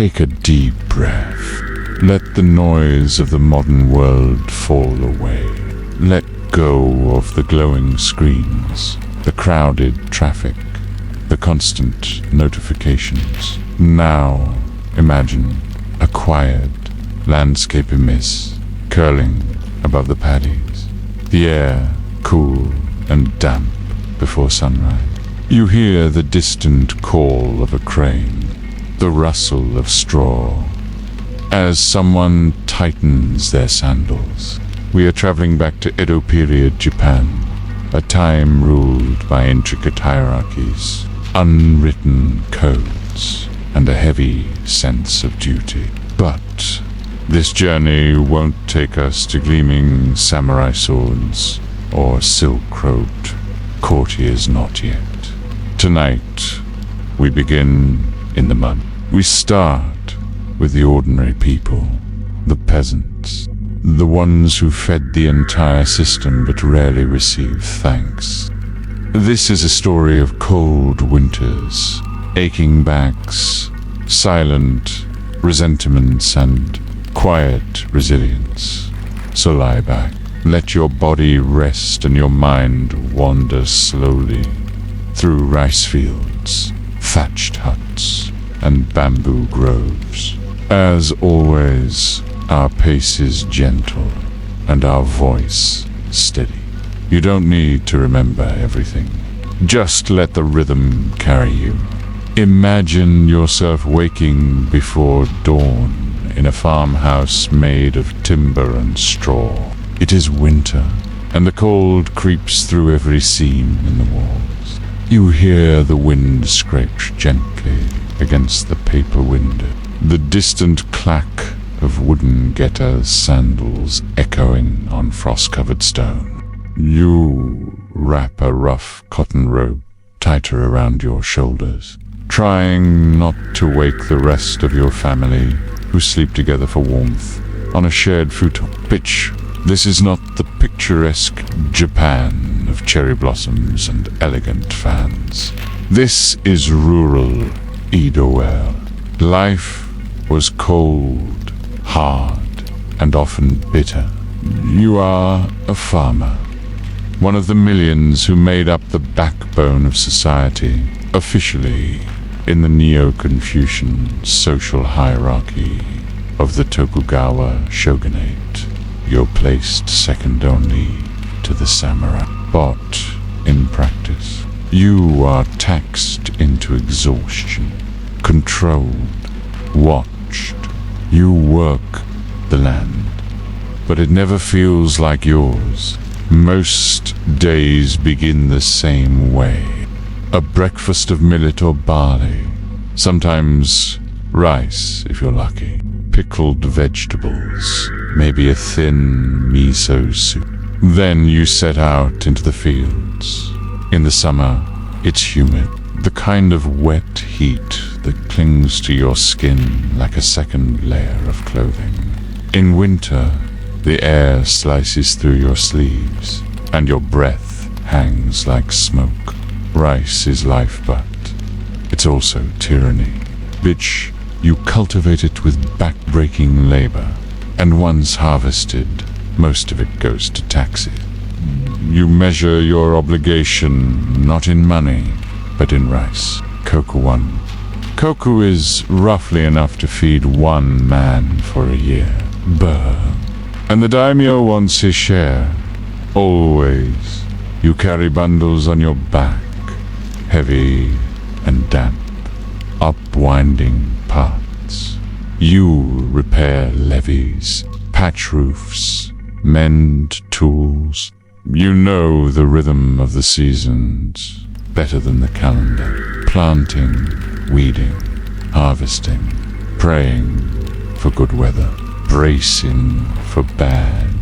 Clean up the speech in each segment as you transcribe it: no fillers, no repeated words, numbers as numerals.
Take a deep breath. Let the noise of the modern world fall away. Let go of the glowing screens, the crowded traffic, the constant notifications. Now, imagine a quiet landscape mist curling above the paddies, the air cool and damp before sunrise. You hear the distant call of a crane, the rustle of straw, as someone tightens their sandals. We are traveling back to Edo period Japan, a time ruled by intricate hierarchies, unwritten codes, and a heavy sense of duty. But this journey won't take us to gleaming samurai swords or silk-robed courtiers, not yet. Tonight, we begin in the mud. We start with the ordinary people, the peasants, the ones who fed the entire system but rarely received thanks. This is a story of cold winters, aching backs, silent resentments, and quiet resilience. So lie back, let your body rest and your mind wander slowly through rice fields, thatched huts, and bamboo groves. As always, our pace is gentle and our voice steady. You don't need to remember everything. Just let the rhythm carry you. Imagine yourself waking before dawn in a farmhouse made of timber and straw. It is winter, and the cold creeps through every seam in the walls. You hear the wind scrape gently against the paper window, the distant clack of wooden getters' sandals echoing on frost-covered stone. You wrap a rough cotton robe tighter around your shoulders, trying not to wake the rest of your family who sleep together for warmth on a shared futon. Bitch, this is not the picturesque Japan of cherry blossoms and elegant fans. This is rural Edo. Life was cold, hard, and often bitter. You are a farmer, one of the millions who made up the backbone of society, officially in the Neo-Confucian social hierarchy of the Tokugawa shogunate. You're placed second only to the samurai. But in practice, you are taxed into exhaustion, controlled, watched. You work the land, but it never feels like yours. Most days begin the same way. A breakfast of millet or barley, sometimes rice if you're lucky, pickled vegetables, maybe a thin miso soup. Then you set out into the fields. In the summer, it's humid, the kind of wet heat that clings to your skin like a second layer of clothing. In winter, the air slices through your sleeves, and your breath hangs like smoke. Rice is life, but it's also tyranny. Bitch, you cultivate it with back-breaking labor, and once harvested, most of it goes to taxes. You measure your obligation not in money, but in rice. Koku-1. Koku is roughly enough to feed one man for a year. Brr. And the daimyo wants his share. Always. You carry bundles on your back, heavy and damp, up winding paths. You repair levees, patch roofs, mend tools. You know the rhythm of the seasons better than the calendar. Planting, weeding, harvesting, praying for good weather, bracing for bad.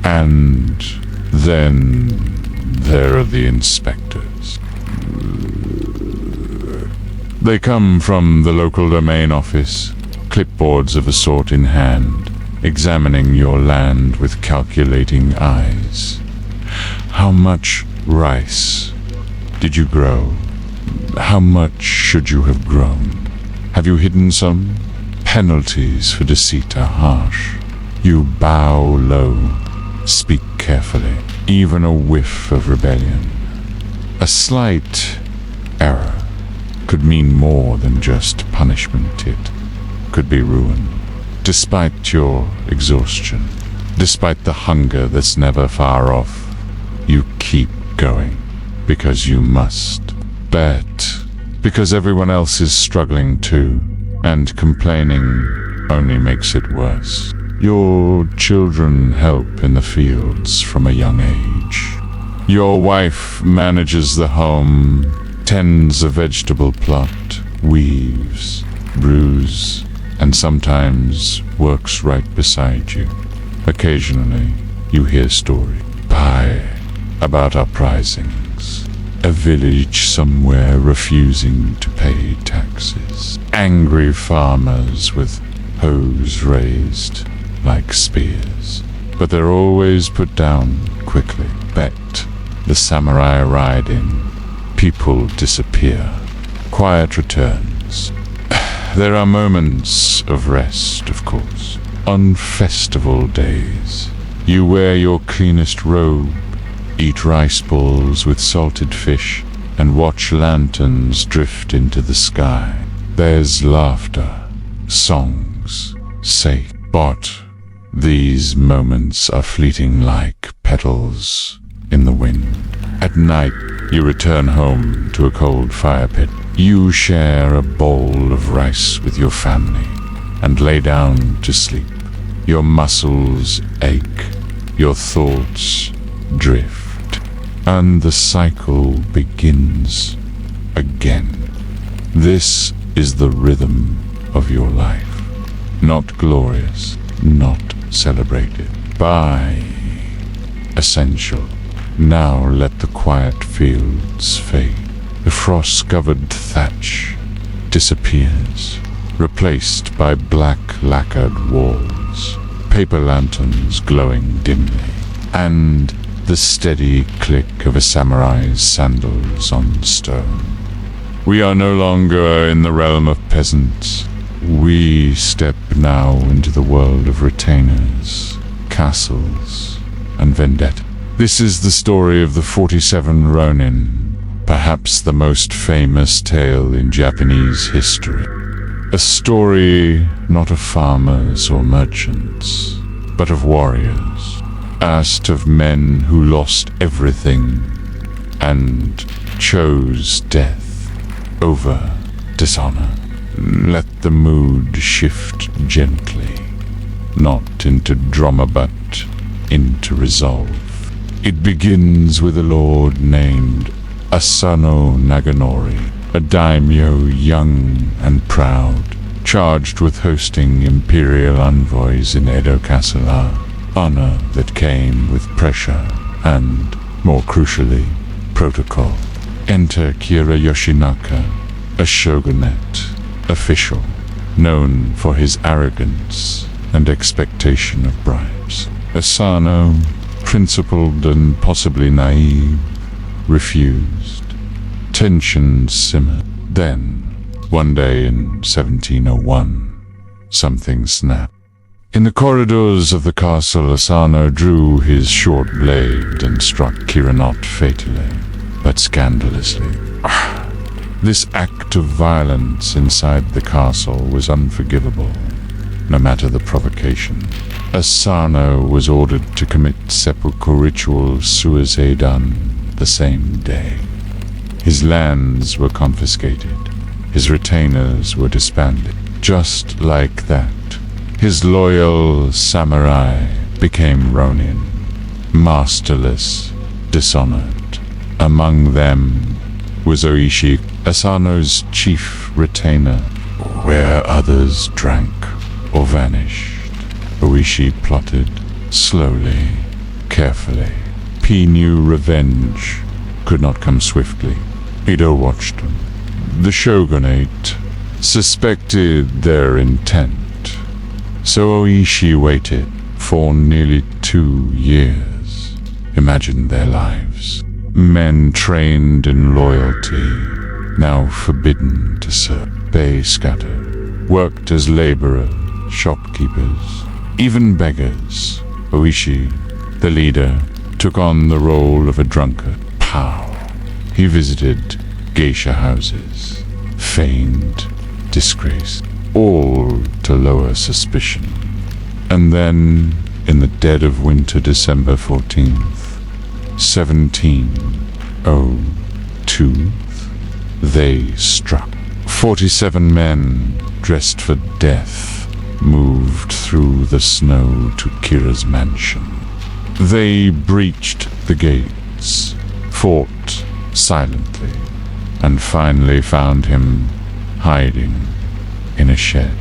And then there are the inspectors. They come from the local domain office, clipboards of a sort in hand, examining your land with calculating eyes. How much rice did you grow? How much should you have grown? Have you hidden some? penalties for deceit are harsh. You bow low, speak carefully, even a whiff of rebellion. A slight error could mean more than just punishment. It could be ruin. Despite your exhaustion, despite the hunger that's never far off, you keep going because you must. Bet because everyone else is struggling too, and complaining only makes it worse. Your children help in the fields from a young age. Your wife manages the home, tends a vegetable plot, weaves, brews, and sometimes works right beside you. Occasionally, you hear stories about uprisings, a village somewhere refusing to pay taxes, angry farmers with hoes raised like spears. But they're always put down quickly. Bet the samurai ride in, people disappear, quiet returns. There are moments of rest, of course. On festival days, you wear your cleanest robe, eat rice balls with salted fish, and watch lanterns drift into the sky. There's laughter, songs, sake. But these moments are fleeting like petals in the wind. At night, you return home to a cold fire pit. You share a bowl of rice with your family and lay down to sleep. Your muscles ache, your thoughts drift, and the cycle begins again. This is the rhythm of your life. Not glorious, not celebrated. Essential. Now let the quiet fields fade. The frost-covered thatch disappears, replaced by black lacquered walls, paper lanterns glowing dimly, and the steady click of a samurai's sandals on stone. We are no longer in the realm of peasants. We step now into the world of retainers, castles, and vendetta. This is the story of the 47 Ronin, perhaps the most famous tale in Japanese history. A story not of farmers or merchants, but of warriors, asked of men who lost everything and chose death over dishonor. Let the mood shift gently, not into drama but into resolve. It begins with a lord named Asano Naganori, a daimyo young and proud, charged with hosting imperial envoys in Edo Castle, honor that came with pressure and, more crucially, protocol. Enter Kira Yoshinaka, a shogunate official, known for his arrogance and expectation of bribes. Asano, principled and possibly naive, refused. Tensions simmered. Then, one day in 1701, something snapped. In the corridors of the castle, Asano drew his short blade and struck Kira not fatally, but scandalously. This act of violence inside the castle was unforgivable, no matter the provocation. Asano was ordered to commit seppuku ritual suicide the same day. His lands were confiscated. His retainers were disbanded. Just like that, his loyal samurai became Ronin, masterless, dishonored. Among them was Oishi, Asano's chief retainer. Where others drank or vanished, Oishi plotted slowly, carefully. He knew revenge could not come swiftly. Edo watched them. The shogunate suspected their intent, so Oishi waited for nearly 2 years. Imagine their lives. Men trained in loyalty, now forbidden to serve. They scattered, worked as laborers, shopkeepers, even beggars. Oishi, the leader, took on the role of a drunkard. Pow! He visited geisha houses, feigned disgrace, all to lower suspicion. And then, in the dead of winter, December 14th, 1702, they struck. 47 men, dressed for death, moved through the snow to Kira's mansion. They breached the gates, fought silently, and finally found him hiding in a shed.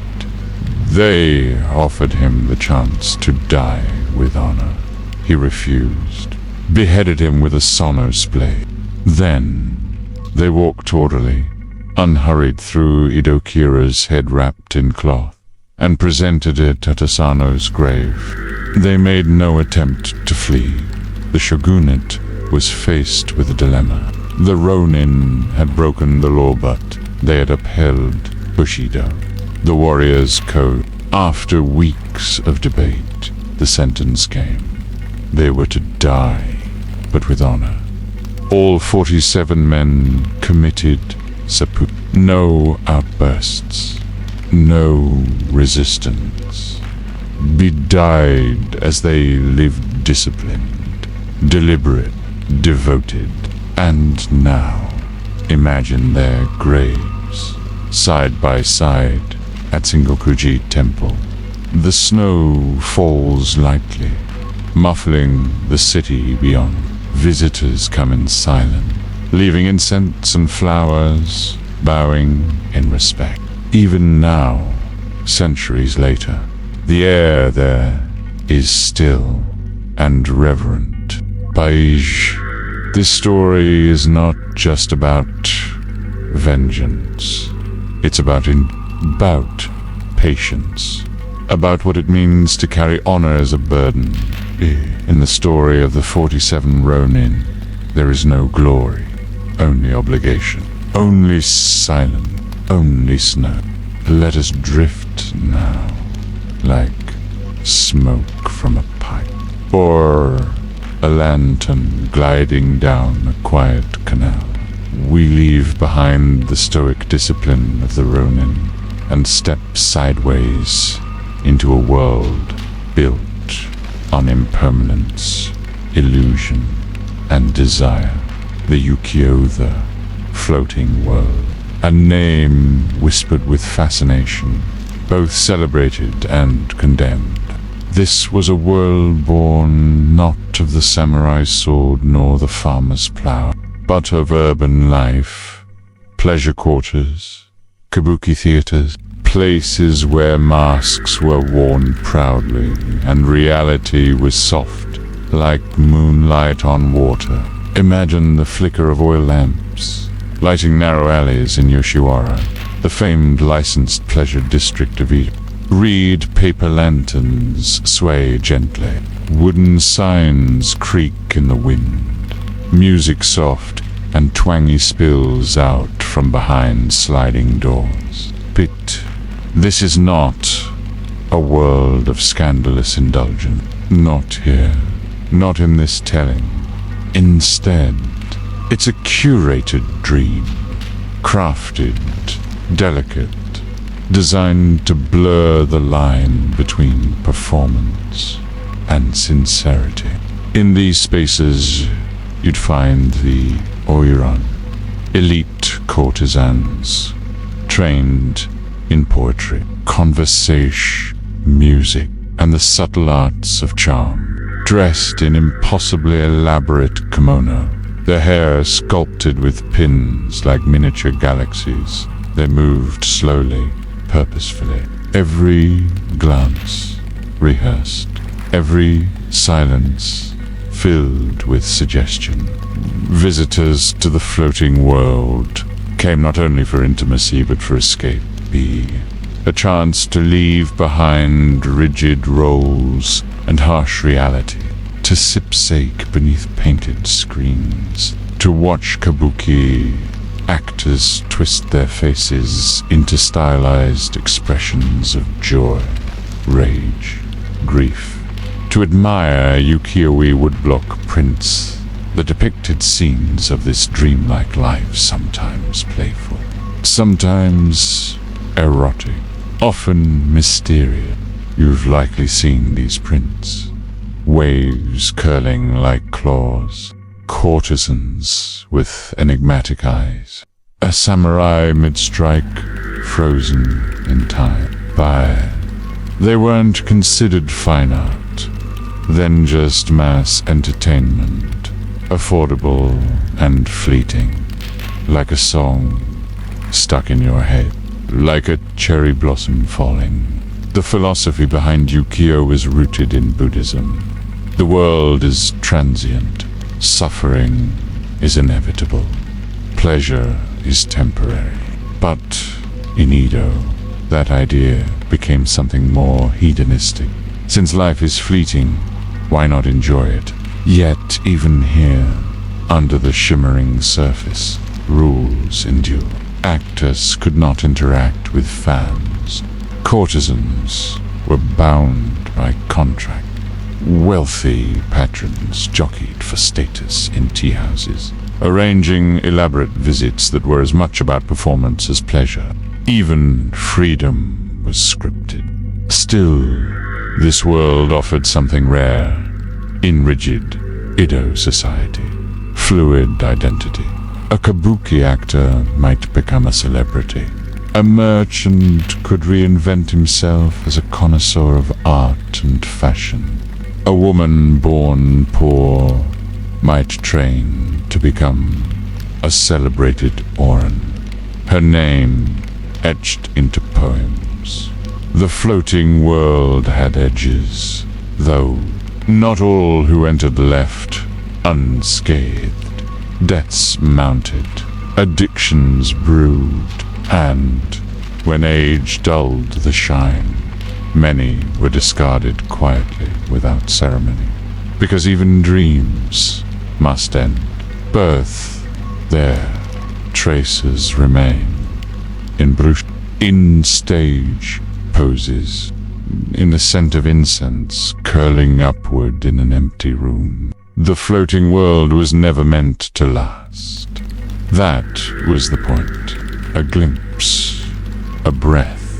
They offered him the chance to die with honor. He refused, beheaded him with a sonos blade. Then they walked orderly, unhurried through Edo Kira's head wrapped in cloth, and presented it at Asano's grave. They made no attempt to flee. The shogunate was faced with a dilemma. The Ronin had broken the law, but they had upheld Bushido, the warrior's code. After weeks of debate, the sentence came. They were to die, but with honor. All 47 men committed seppuku. No outbursts, no resistance. Died as they lived disciplined, deliberate, devoted. And now, imagine their graves, side by side, at Sengokuji Temple. The snow falls lightly, muffling the city beyond. Visitors come in silence, leaving incense and flowers, bowing in respect. Even now, centuries later, the air there is still and reverent. Paige, this story is not just about vengeance. It's about patience, about what it means to carry honor as a burden. In the story of the 47 Ronin, there is no glory, only obligation, only silence, only snow. Let us drift now, like smoke from a pipe, or a lantern gliding down a quiet canal. We leave behind the stoic discipline of the Ronin and step sideways into a world built on impermanence, illusion, and desire. The Ukiyo, the floating world. A name whispered with fascination, both celebrated and condemned. This was a world born not of the samurai's sword nor the farmer's plow, but of urban life, pleasure quarters, kabuki theaters, places where masks were worn proudly and reality was soft, like moonlight on water. Imagine the flicker of oil lamps, lighting narrow alleys in Yoshiwara, the famed licensed pleasure district of Edo. Reed paper lanterns sway gently, wooden signs creak in the wind, music soft and twangy spills out from behind sliding doors. But this is not a world of scandalous indulgence. Not here, not in this telling. Instead, it's a curated dream, crafted, delicate, designed to blur the line between performance and sincerity. In these spaces, you'd find the oiran, elite courtesans, trained in poetry, conversation, music, and the subtle arts of charm. Dressed in impossibly elaborate kimono, their hair sculpted with pins like miniature galaxies, they moved slowly, purposefully. Every glance rehearsed, every silence filled with suggestion. Visitors to the floating world came not only for intimacy but for escape. A chance to leave behind rigid roles and harsh reality, to sip sake beneath painted screens, to watch kabuki Actors twist their faces into stylized expressions of joy, rage, grief. To admire ukiyo-e woodblock prints, the depicted scenes of this dreamlike life, sometimes playful, sometimes erotic, often mysterious. You've likely seen these prints. Waves curling like claws, courtesans with enigmatic eyes, a samurai mid-strike, frozen in time. They weren't considered fine art, then just mass entertainment, affordable and fleeting, like a song stuck in your head, like a cherry blossom falling. The philosophy behind ukiyo is rooted in Buddhism. The world is transient. Suffering is inevitable. Pleasure is temporary. But in Edo, that idea became something more hedonistic. Since life is fleeting, why not enjoy it? Yet even here, under the shimmering surface, rules endure. Actors could not interact with fans. Courtesans were bound by contract. Wealthy patrons jockeyed for status in tea-houses, arranging elaborate visits that were as much about performance as pleasure. Even freedom was scripted. Still, this world offered something rare in rigid Edo society: fluid identity. A kabuki actor might become a celebrity. A merchant could reinvent himself as a connoisseur of art and fashion. A woman born poor might train to become a celebrated Oran, her name etched into poems. The floating world had edges, though not all who entered left unscathed. Debts mounted, addictions brewed, and when age dulled the shine, many were discarded quietly without ceremony. Because even dreams must end. Birth, their traces remain. In stage poses, in the scent of incense curling upward in an empty room. The floating world was never meant to last. That was the point. A glimpse, a breath,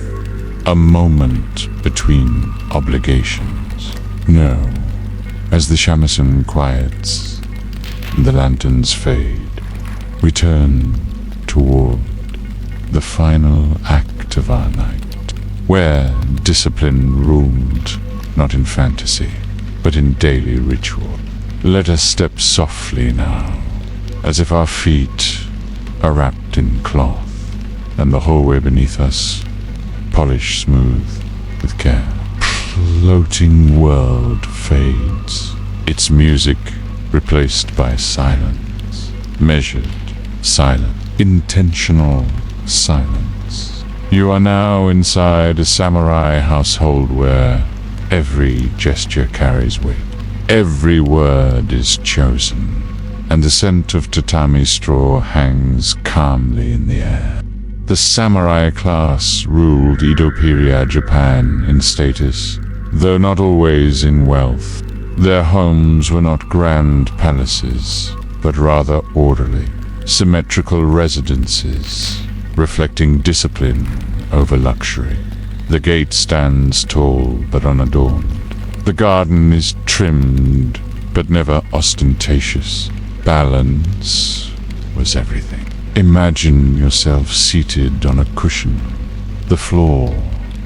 a moment between obligations. No, as the shamisen quiets and the lanterns fade, we turn toward the final act of our night, where discipline ruled, not in fantasy, but in daily ritual. Let us step softly now, as if our feet are wrapped in cloth, and the hallway beneath us polished smooth with care. Floating world fades, its music replaced by silence, measured, silent, intentional silence. You are now inside a samurai household where every gesture carries weight. Every word is chosen, and the scent of tatami straw hangs calmly in the air. The samurai class ruled Edo period Japan in status, though not always in wealth. Their homes were not grand palaces, but rather orderly, symmetrical residences, reflecting discipline over luxury. The gate stands tall but unadorned. The garden is trimmed, but never ostentatious. Balance was everything. Imagine yourself seated on a cushion, the floor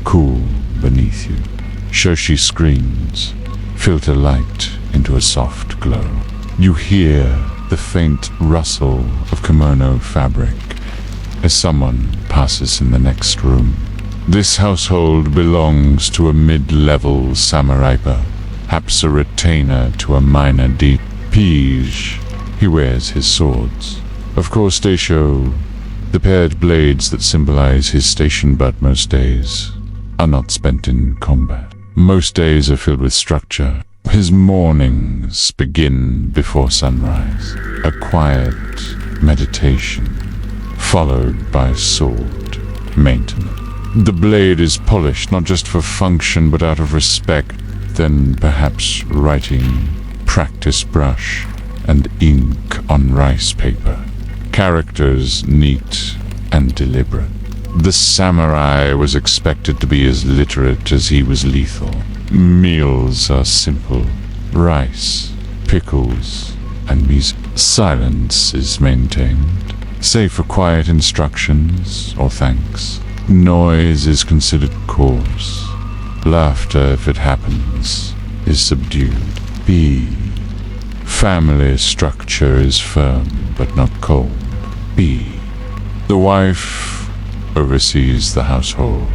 cool beneath you. Shoshi screens filter light into a soft glow. You hear the faint rustle of kimono fabric as someone passes in the next room. This household belongs to a mid-level samuraipa, perhaps a retainer to a minor page. He wears his swords. Of course they show the paired blades that symbolize his station, but most days are not spent in combat. Most days are filled with structure. His mornings begin before sunrise, a quiet meditation followed by sword maintenance. The blade is polished not just for function but out of respect, then perhaps writing, practice brush, and ink on rice paper. Characters neat and deliberate. The samurai was expected to be as literate as he was lethal. Meals are simple. Rice, pickles, and music. Silence is maintained, save for quiet instructions or thanks. Noise is considered coarse. Laughter, if it happens, is subdued. B. Family structure is firm but not cold. B. The wife oversees the household,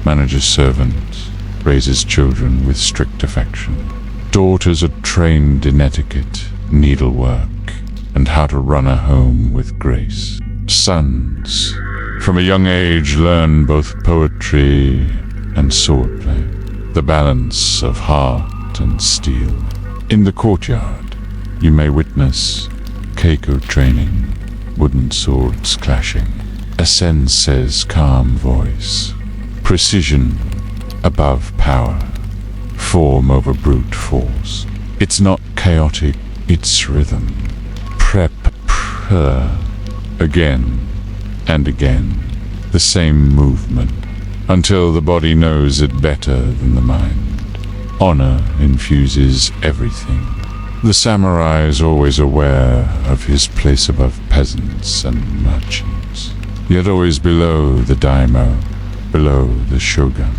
manages servants, raises children with strict affection. Daughters are trained in etiquette, needlework, and how to run a home with grace. Sons, from a young age, learn both poetry and swordplay, the balance of heart and steel. In the courtyard, you may witness keiko training, wooden swords clashing, a sensei's calm voice, precision above power, form over brute force. It's not chaotic, it's rhythm. Prep, again and again, the same movement, until the body knows it better than the mind. Honor infuses everything. The samurai is always aware of his place above peasants and merchants, yet always below the daimyo, below the shogun.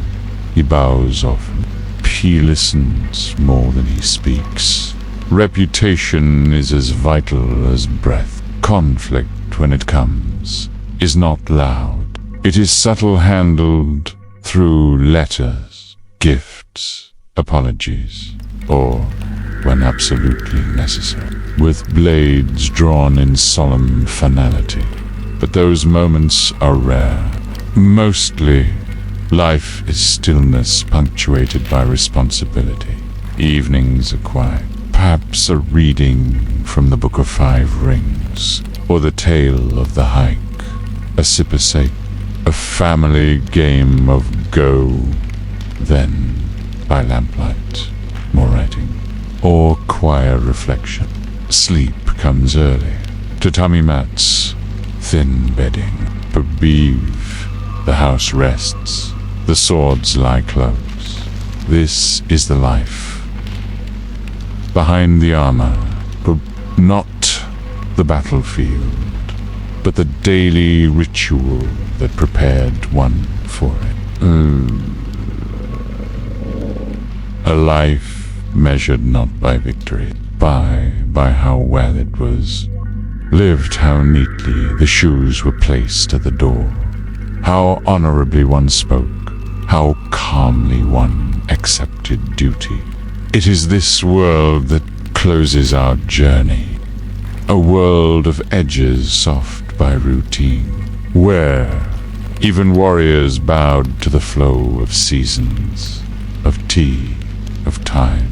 He bows often. He listens more than he speaks. Reputation is as vital as breath. Conflict, when it comes, is not loud. It is subtle, handled through letters, gifts, apologies, or, when absolutely necessary, with blades drawn in solemn finality. But those moments are rare. Mostly, life is stillness punctuated by responsibility. Evenings are quiet. Perhaps a reading from the Book of Five Rings, or the Tale of the Hike, a sip of sake, a family game of Go, then, by lamplight, more writing, or quiet reflection. Sleep comes early. Tatami mats, thin bedding. Bebeave, the house rests, the swords lie close. This is the life behind the armor, but not the battlefield, but the daily ritual that prepared one for it. A life measured not by victory, by how well it was lived, how neatly the shoes were placed at the door, how honorably one spoke, how calmly one accepted duty. It is this world that closes our journey, a world of edges soft by routine, where even warriors bowed to the flow of seasons, of tea, of time.